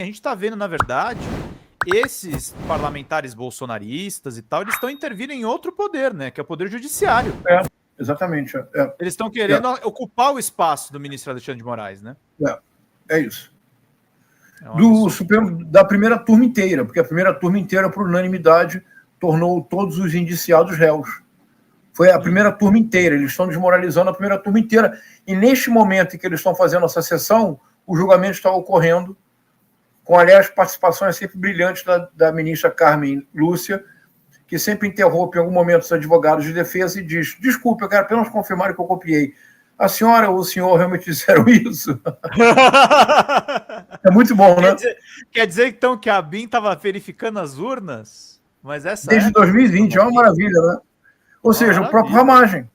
gente está vendo, na verdade, esses parlamentares bolsonaristas e tal, eles estão intervindo em outro poder, né? Que é o poder judiciário. Exatamente. Eles estão querendo ocupar o espaço do ministro Alexandre de Moraes, né? É isso. Do Supremo, da primeira turma inteira, porque a primeira turma inteira, por unanimidade, tornou todos os indiciados réus. Foi a primeira turma inteira, eles estão desmoralizando a primeira turma inteira. E neste momento em que eles estão fazendo essa sessão, o julgamento está ocorrendo, com, aliás, participações sempre brilhantes da ministra Carmen Lúcia, que sempre interrompe em algum momento os advogados de defesa e diz: desculpe, eu quero apenas confirmar que eu copiei. A senhora ou o senhor realmente disseram isso? É muito bom, né? Quer dizer, então, que a BIM estava verificando as urnas? Mas desde 2020, é uma maravilha, né? Ou seja, o próprio Ramagem.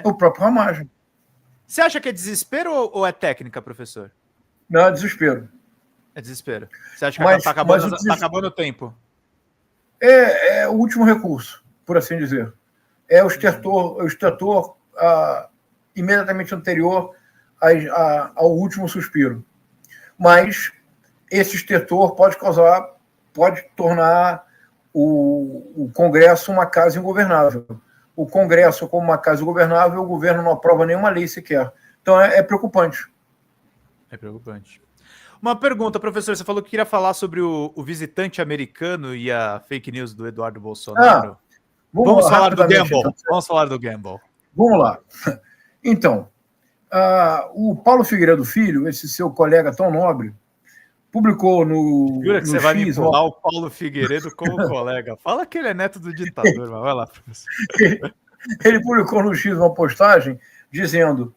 O próprio Ramagem. Você acha que é desespero ou é técnica, professor? Não, é desespero. É desespero. Você acha que está acabando o tempo? É o último recurso, por assim dizer. É o extrator imediatamente anterior ao último suspiro. Mas esse extrator pode tornar o Congresso uma casa ingovernável. O Congresso, como uma casa ingovernável, o governo não aprova nenhuma lei sequer. Então é preocupante. É preocupante. Uma pergunta, professor. Você falou que queria falar sobre o visitante americano e a fake news do Eduardo Bolsonaro. Vamos falar do Gamble. Então. Vamos falar do Gamble. Vamos lá. Então, o Paulo Figueiredo Filho, esse seu colega tão nobre, publicou no Jura que você vai me X, empurrar o Paulo Figueiredo como colega. Fala que ele é neto do ditador, mas vai lá, professor. Ele publicou no X uma postagem dizendo: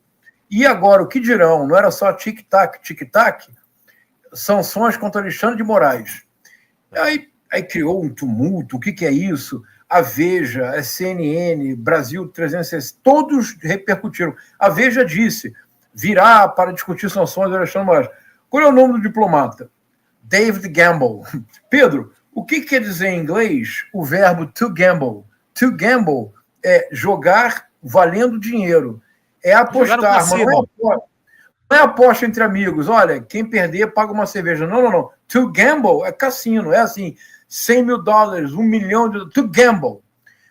e agora, o que dirão? Não era só tic-tac, tic-tac? Sanções contra Alexandre de Moraes. Aí criou um tumulto. O que é isso? A Veja, a CNN, Brasil 360, todos repercutiram. A Veja disse: virá para discutir sanções de Alexandre de Moraes. Qual é o nome do diplomata? David Gamble. Pedro, o que quer dizer em inglês o verbo to gamble? To gamble é jogar valendo dinheiro. É apostar, mas não é aposta. Não é aposta entre amigos. Olha, quem perder paga uma cerveja. Não. To gamble é cassino. É assim, $100 mil, $1 milhão de... To gamble.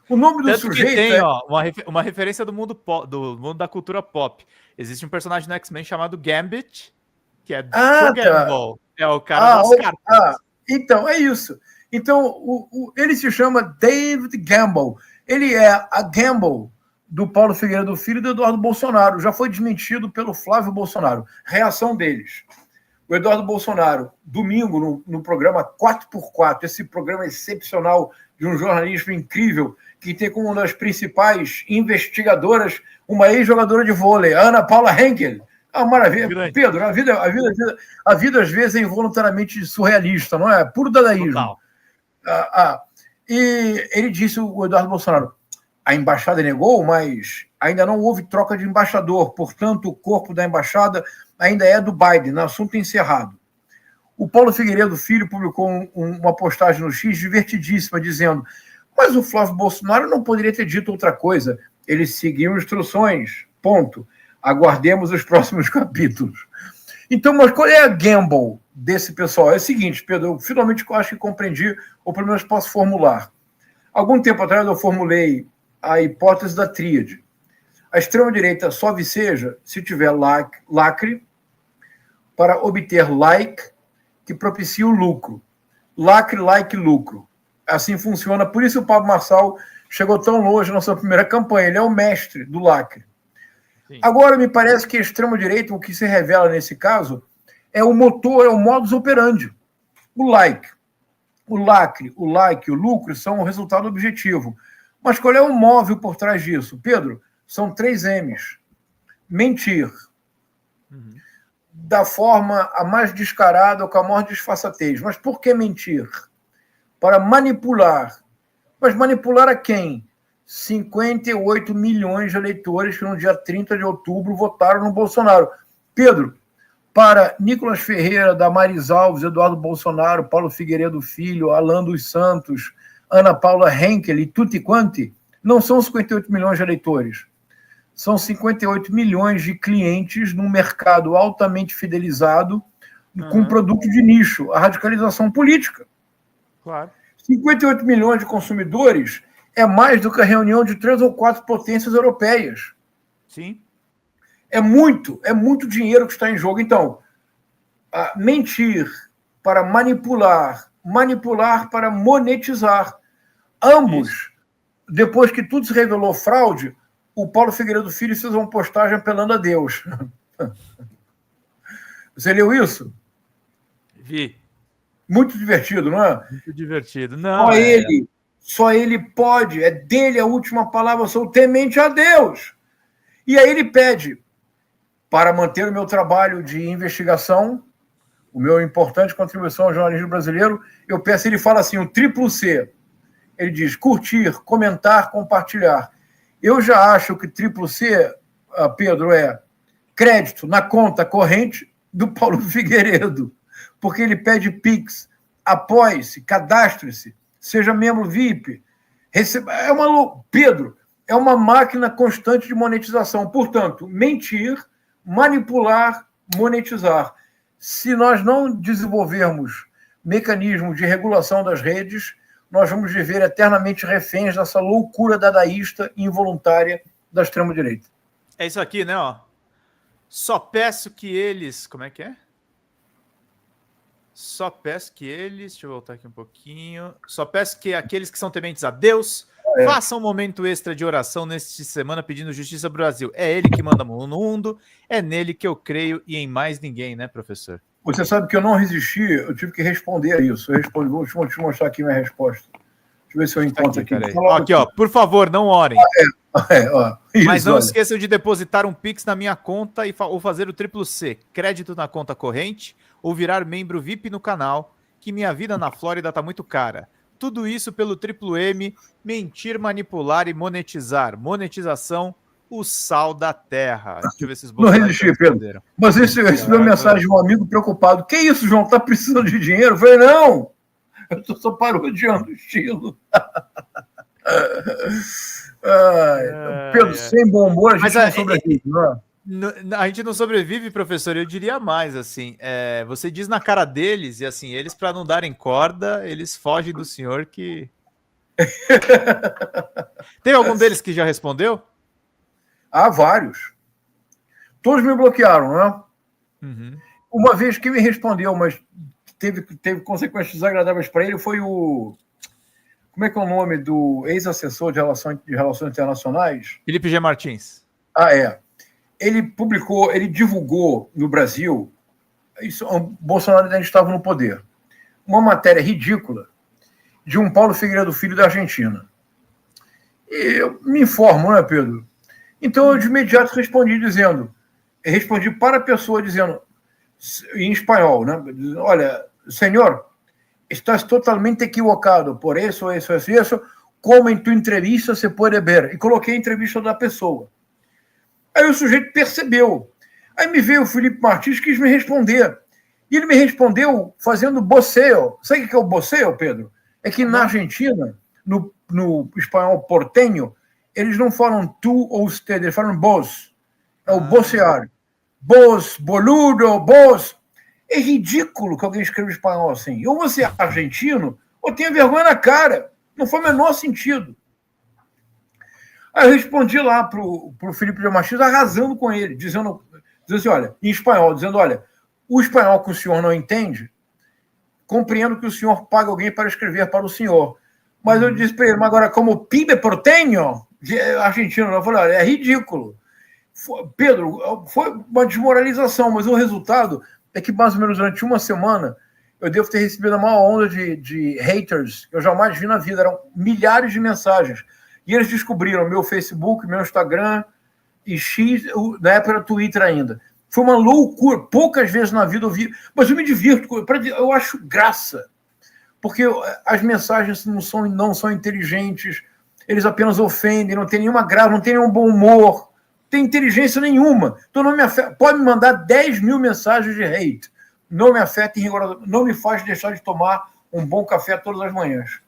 O nome do sujeito tem, uma referência do mundo da cultura pop. Existe um personagem no X-Men chamado Gambit, que é to gamble. É o cara das cartas. Então, é isso. Então, ele se chama David Gamble. Ele é a Gamble do Paulo Figueiredo Filho e do Eduardo Bolsonaro. Já foi desmentido pelo Flávio Bolsonaro. Reação deles. O Eduardo Bolsonaro, domingo, no programa 4x4, esse programa excepcional de um jornalismo incrível, que tem como uma das principais investigadoras uma ex-jogadora de vôlei, Ana Paula Henkel. Maravilha. Grande. Pedro, a vida às vezes é involuntariamente surrealista, não é? Puro dadaísmo. E ele disse, o Eduardo Bolsonaro: a embaixada negou, mas ainda não houve troca de embaixador, portanto, o corpo da embaixada ainda é do Biden, assunto encerrado. O Paulo Figueiredo Filho publicou uma postagem no X divertidíssima, dizendo: mas o Flávio Bolsonaro não poderia ter dito outra coisa. Eles seguiam instruções, ponto. Aguardemos os próximos capítulos. Então, mas qual é a gamble desse pessoal? É o seguinte, Pedro, eu finalmente acho que compreendi, ou pelo menos posso formular. Algum tempo atrás eu formulei a hipótese da tríade. A extrema-direita só viceja se tiver lacre para obter like que propicia o lucro. Lacre, like, lucro. Assim funciona. Por isso o Pablo Marçal chegou tão longe na sua primeira campanha. Ele é o mestre do lacre. Sim. Agora, me parece que a extrema-direita, o que se revela nesse caso, é o motor, é o modus operandi. O like. O lacre, o like, o lucro são o resultado objetivo. Mas qual é o móvel por trás disso? Pedro, são 3 M's. Mentir. Da forma a mais descarada ou com a maior disfarçatez. Mas por que mentir? Para manipular. Mas manipular a quem? 58 milhões de eleitores que no dia 30 de outubro votaram no Bolsonaro. Pedro, para Nicolas Ferreira, Damares Alves, Eduardo Bolsonaro, Paulo Figueiredo Filho, Alan dos Santos, Ana Paula Henkel e tutti quanti, não são 58 milhões de eleitores. São 58 milhões de clientes num mercado altamente fidelizado com um produto de nicho, a radicalização política. Claro. 58 milhões de consumidores é mais do que a reunião de 3 ou 4 potências europeias. Sim. É muito dinheiro que está em jogo. Então, mentir para manipular para monetizar. Ambos, depois que tudo se revelou fraude, o Paulo Figueiredo Filho fez uma postagem apelando a Deus. Você leu isso? Vi. Muito divertido, não é? Muito divertido. Não, só ele pode, é dele a última palavra, sou temente a Deus. E aí ele pede, para manter o meu trabalho de investigação, o meu importante contribuição ao jornalismo brasileiro, eu peço, ele fala assim, o triplo C. Ele diz, curtir, comentar, compartilhar. Eu já acho que triplo C, Pedro, é crédito na conta corrente do Paulo Figueiredo, porque ele pede Pix, apoie-se, cadastre-se, seja membro VIP. Pedro, é uma máquina constante de monetização. Portanto, mentir, manipular, monetizar. Se nós não desenvolvermos mecanismos de regulação das redes, nós vamos viver eternamente reféns dessa loucura dadaísta involuntária da extrema-direita. É isso aqui, né? Ó. Só peço que eles... Como é que é? Só peço que eles... Deixa eu voltar aqui um pouquinho. Só peço que aqueles que são tementes a Deus façam um momento extra de oração nesta semana pedindo justiça para o Brasil. É ele que manda no mundo, é nele que eu creio e em mais ninguém, né, professor? Você sabe que eu não resisti, eu tive que responder a isso. Vou te mostrar aqui minha resposta. Deixa eu ver se eu encontro aqui. Aqui, ó, por favor, não orem. Isso, mas não esqueçam de depositar um Pix na minha conta ou fazer o triplo C, crédito na conta corrente, ou virar membro VIP no canal, que minha vida na Flórida tá muito cara. Tudo isso pelo triplo M, mentir, manipular e monetizar. Monetização, o sal da terra. Deixa eu ver se os não resisti, Pedro. Mas esse meu mensagem de um amigo preocupado. Que isso, João? Tá precisando de dinheiro? Eu falei, não! Eu tô só parodiando o estilo. Pedro, sem bom humor a gente não sobrevive, não é? A gente não sobrevive, professor, eu diria mais, assim, você diz na cara deles, e assim, eles para não darem corda, eles fogem do senhor que... Tem algum deles que já respondeu? Há vários. Todos me bloquearam, né? Uhum. Uma vez que me respondeu, mas teve consequências desagradáveis para ele, foi o... Como é que é o nome do ex-assessor de relações internacionais? Felipe G. Martins. Ele divulgou no Brasil, o Bolsonaro ainda estava no poder, uma matéria ridícula de um Paulo Figueiredo Filho da Argentina. E eu me informo, né, Pedro? Então eu de imediato respondi para a pessoa dizendo, em espanhol, né? Olha, senhor, estás totalmente equivocado, por isso, como em tua entrevista se pode ver. E coloquei a entrevista da pessoa. Aí o sujeito percebeu. Aí me veio o Felipe Martins, quis me responder. E ele me respondeu fazendo boceio. Sabe o que é o boceio, Pedro? É que na Argentina, no espanhol porteño, eles não falam tu ou usted, eles falam vos. É o bocear. Vos, boludo, vos. É ridículo que alguém escreva espanhol assim. Ou você é argentino, ou tenha vergonha na cara. Não faz o menor sentido. Aí eu respondi lá para o Felipe de Martins, arrasando com ele, dizendo assim, olha, em espanhol, dizendo, olha, o espanhol que o senhor não entende, compreendo que o senhor paga alguém para escrever para o senhor. Mas eu disse para ele, mas agora, como pibe porteño, argentino, eu falei, olha, é ridículo. Pedro, foi uma desmoralização, mas o resultado é que mais ou menos durante uma semana eu devo ter recebido a maior onda de haters que eu jamais vi na vida. Eram milhares de mensagens. E eles descobriram meu Facebook, meu Instagram e na época era Twitter ainda. Foi uma loucura. Poucas vezes na vida eu vi, mas eu me divirto. Eu acho graça. Porque as mensagens não são inteligentes, eles apenas ofendem, não tem nenhuma graça, não tem nenhum bom humor, não tem inteligência nenhuma. Então não me afeta. Pode me mandar 10 mil mensagens de hate. Não me afeta rigorosamente, não me faz deixar de tomar um bom café todas as manhãs.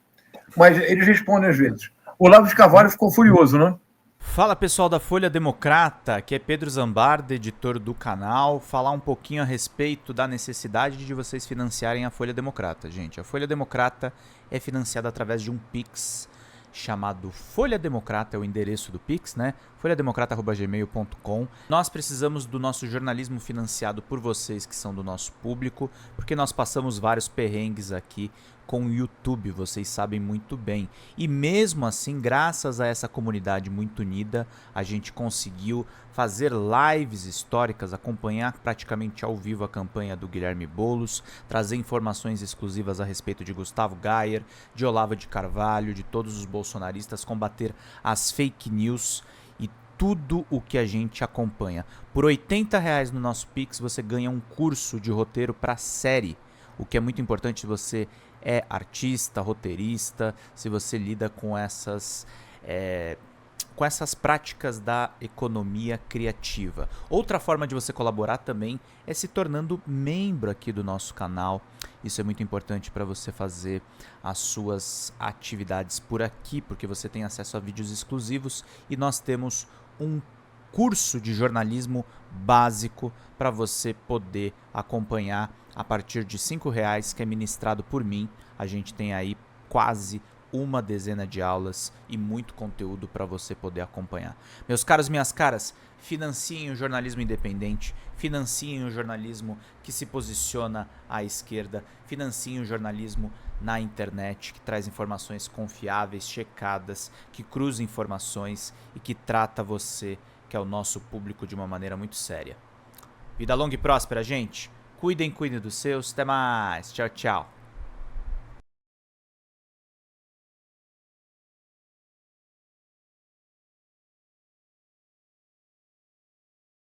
Mas eles respondem às vezes. O Olavo de Carvalho ficou furioso, né? Fala pessoal da Folha Democrata, aqui é Pedro Zambarda, editor do canal, falar um pouquinho a respeito da necessidade de vocês financiarem a Folha Democrata, gente. A Folha Democrata é financiada através de um Pix chamado Folha Democrata, é o endereço do Pix, né? folhademocrata@gmail.com. Nós precisamos do nosso jornalismo financiado por vocês que são do nosso público, porque nós passamos vários perrengues aqui com o YouTube, vocês sabem muito bem. E mesmo assim, graças a essa comunidade muito unida, a gente conseguiu fazer lives históricas, acompanhar praticamente ao vivo a campanha do Guilherme Boulos, trazer informações exclusivas a respeito de Gustavo Gayer, de Olavo de Carvalho, de todos os bolsonaristas, combater as fake news e tudo o que a gente acompanha. Por R$80 no nosso Pix você ganha um curso de roteiro para série, o que é muito importante se você é artista, roteirista, se você lida com essas práticas da economia criativa. Outra forma de você colaborar também é se tornando membro aqui do nosso canal. Isso é muito importante para você fazer as suas atividades por aqui, porque você tem acesso a vídeos exclusivos e nós temos um curso de jornalismo básico para você poder acompanhar a partir de R$5, que é ministrado por mim. A gente tem aí quase uma dezena de aulas e muito conteúdo para você poder acompanhar. Meus caros, minhas caras, financiem o jornalismo independente, financiem o jornalismo que se posiciona à esquerda, financiem o jornalismo na internet, que traz informações confiáveis, checadas, que cruza informações e que trata você, que é o nosso público, de uma maneira muito séria. Vida longa e próspera, gente. Cuidem dos seus. Até mais. Tchau, tchau.